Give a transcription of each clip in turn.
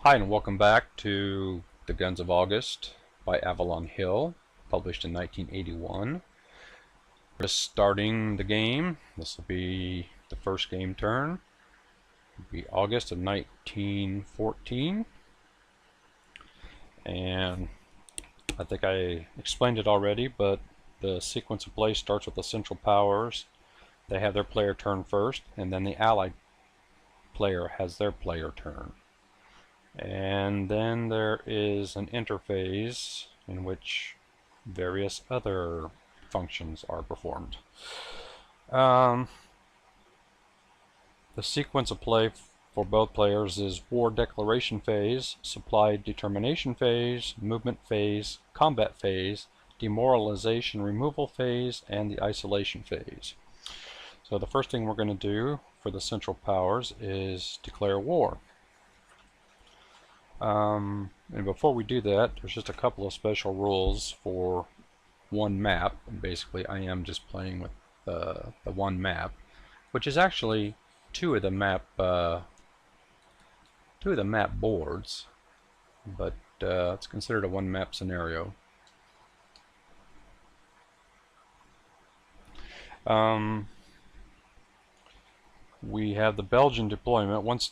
Hi, and welcome back to The Guns of August by Avalon Hill, published in 1981. Just starting the game. This will be the first game turn. It'll be August of 1914. And I think I explained it already, but the sequence of play starts with the Central Powers. They have their player turn first, and then the Allied player has their player turn. And then there is an interphase in which various other functions are performed. The sequence of play for both players is War Declaration Phase, Supply Determination Phase, Movement Phase, Combat Phase, Demoralization Removal Phase, and the Isolation Phase. So the first thing we're going to do for the Central Powers is declare war. And before we do that, there's just a couple of special rules for one map. And basically, I am just playing with the one map, which is actually two of the map boards, but it's considered a one map scenario. We have the Belgian deployment. Once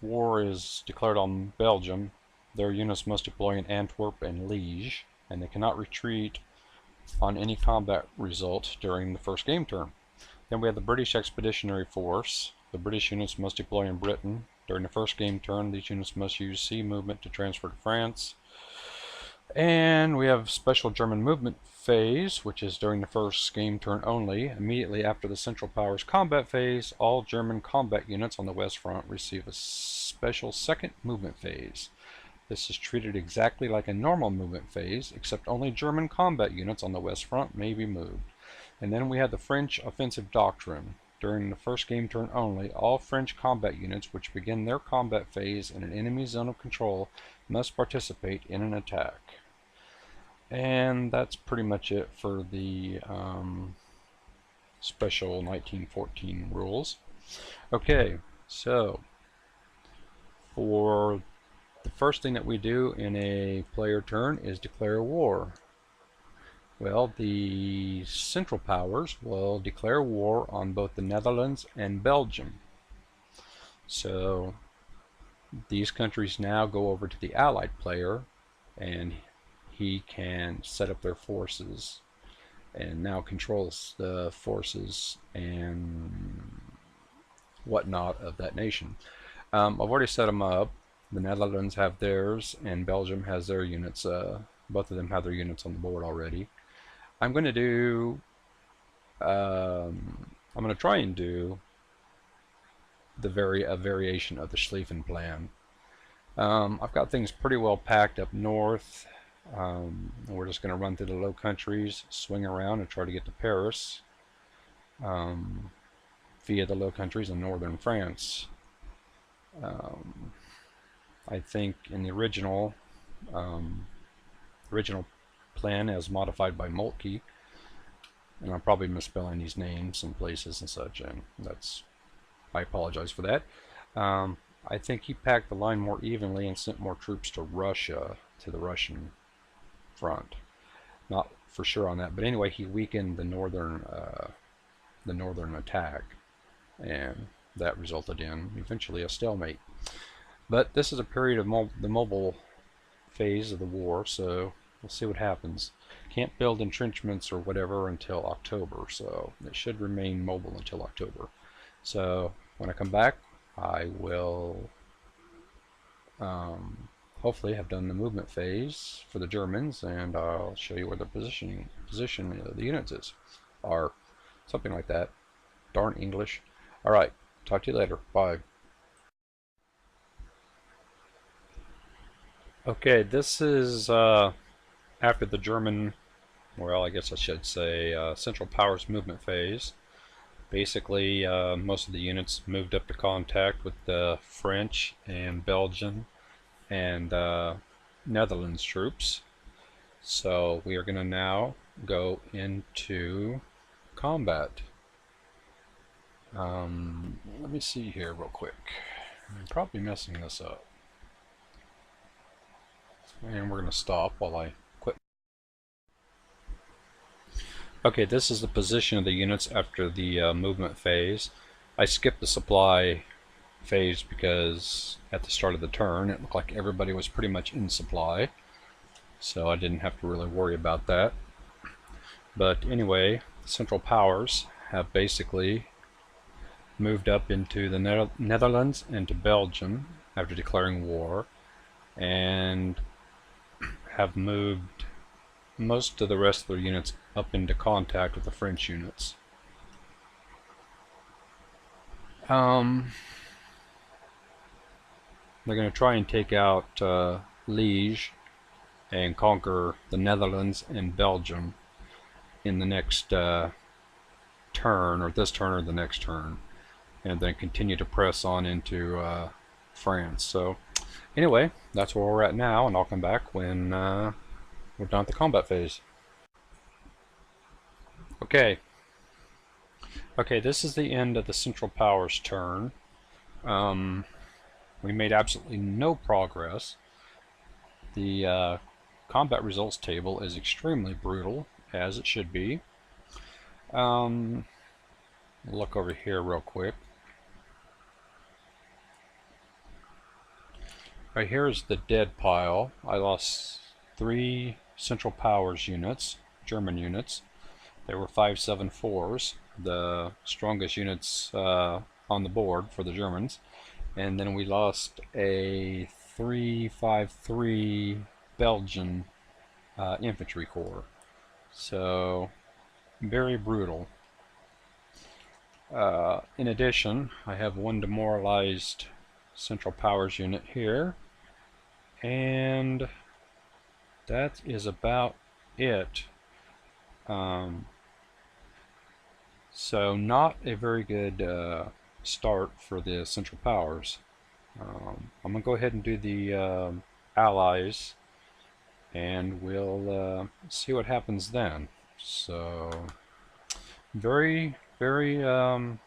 war is declared on Belgium, their units must deploy in Antwerp and Liège, and they cannot retreat on any combat result during the first game turn. Then we have the British Expeditionary Force. The British units must deploy in Britain. During the first game turn, these units must use sea movement to transfer to France. And we have special German movement phase, which is during the first game turn only. Immediately after the Central Powers combat phase, all German combat units on the West Front receive a special second movement phase. This is treated exactly like a normal movement phase, except only German combat units on the West Front may be moved. And then we have the French offensive doctrine. During the first game turn only, all French combat units which begin their combat phase in an enemy zone of control must participate in an attack. And that's pretty much it for the special 1914 rules. Okay, so for the first thing that we do in a player turn is declare war. Well, the Central Powers will declare war on both the Netherlands and Belgium. So these countries now go over to the Allied player, and he can set up their forces and now controls the forces and whatnot of that nation. I've already set them up. The Netherlands have theirs, and Belgium has their units. Both of them have their units on the board already. I'm going to do. I'm going to try and do a variation of the Schlieffen plan. I've got things pretty well packed up north. We're just going to run through the Low Countries, swing around, and try to get to Paris via the Low Countries in northern France. I think in the original plan as modified by Moltke, and I'm probably misspelling these names and places and such, and I apologize for that. I think he packed the line more evenly and sent more troops to Russia, to the Russian front. Not for sure on that, but anyway, he weakened the northern attack, and that resulted in eventually a stalemate. But this is a period of the mobile phase of the war, so we'll see what happens. Can't build entrenchments or whatever until October, so it should remain mobile until October. So when I come back, I will hopefully have done the movement phase for the Germans, and I'll show you where the position of the units is, or something like that. Darn English. Alright, talk to you later. Bye. Okay, this is after the German, well, I guess I should say Central Powers movement phase. Basically, most of the units moved up to contact with the French and Belgian and Netherlands troops. So we are going to now go into combat. Let me see here real quick. I'm probably messing this up. And we're going to stop while I quit. Okay, this is the position of the units after the movement phase. I skipped the supply phase because at the start of the turn it looked like everybody was pretty much in supply, so I didn't have to really worry about that. But anyway, the Central Powers have basically moved up into the Netherlands and to Belgium after declaring war, and have moved most of the rest of their units up into contact with the French units. They're going to try and take out Liège and conquer the Netherlands and Belgium in the next turn, or this turn or the next turn, and then continue to press on into France. So anyway, that's where we're at now, and I'll come back when we're done with the combat phase. Okay, this is the end of the Central Powers turn. We made absolutely no progress. The combat results table is extremely brutal, as it should be. Look over here real quick. Right here is the dead pile. I lost 3 Central Powers units, German units. They were 574s, the strongest units on the board for the Germans. And then we lost a 353 Belgian infantry corps. So very brutal. In addition, I have 1 demoralized Central Powers unit here, and that is about it. So not a very good start for the Central Powers. I'm going to go ahead and do the Allies, and we'll see what happens then. So very, very, it's going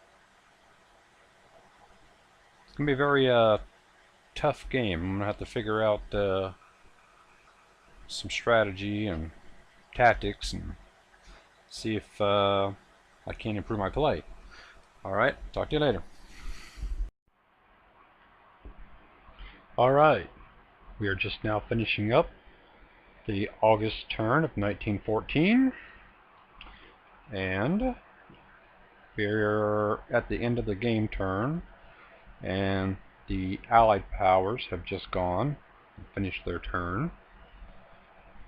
to be a very tough game. I'm going to have to figure out some strategy and tactics and see if I can improve my play. Alright, talk to you later. Alright, we are just now finishing up the August turn of 1914, and we're at the end of the game turn, and the Allied powers have just gone and finished their turn.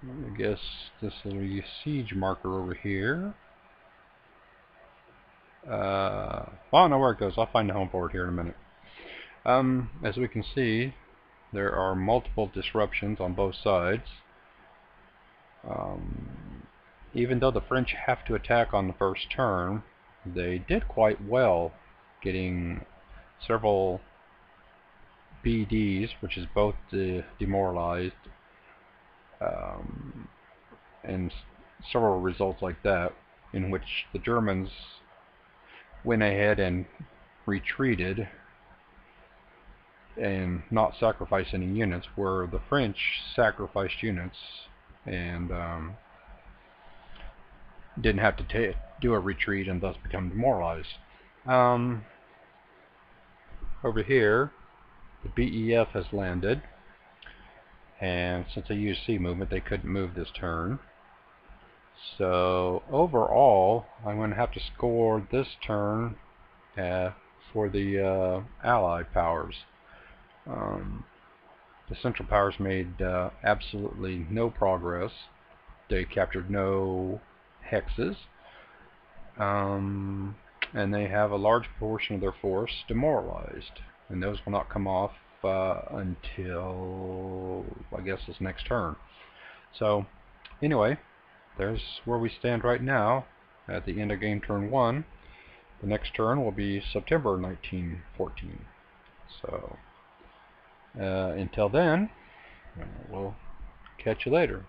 I guess this little siege marker over here. I don't know where it goes. I'll find the home board here in a minute. As we can see, there are multiple disruptions on both sides. Even though the French have to attack on the first turn, they did quite well, getting several BDs, which is both demoralized, and several results like that, in which the Germans went ahead and retreated and not sacrifice any units, where the French sacrificed units and didn't have to do a retreat and thus become demoralized. Over here, the BEF has landed, and since they used sea movement, they couldn't move this turn. So overall, I'm going to have to score this turn for the Allied powers. The Central Powers made absolutely no progress. They captured no hexes, and they have a large portion of their force demoralized, and those will not come off until, I guess, this next turn. So anyway, there's where we stand right now at the end of game turn 1. The next turn will be September 1914. So until then, we'll catch you later.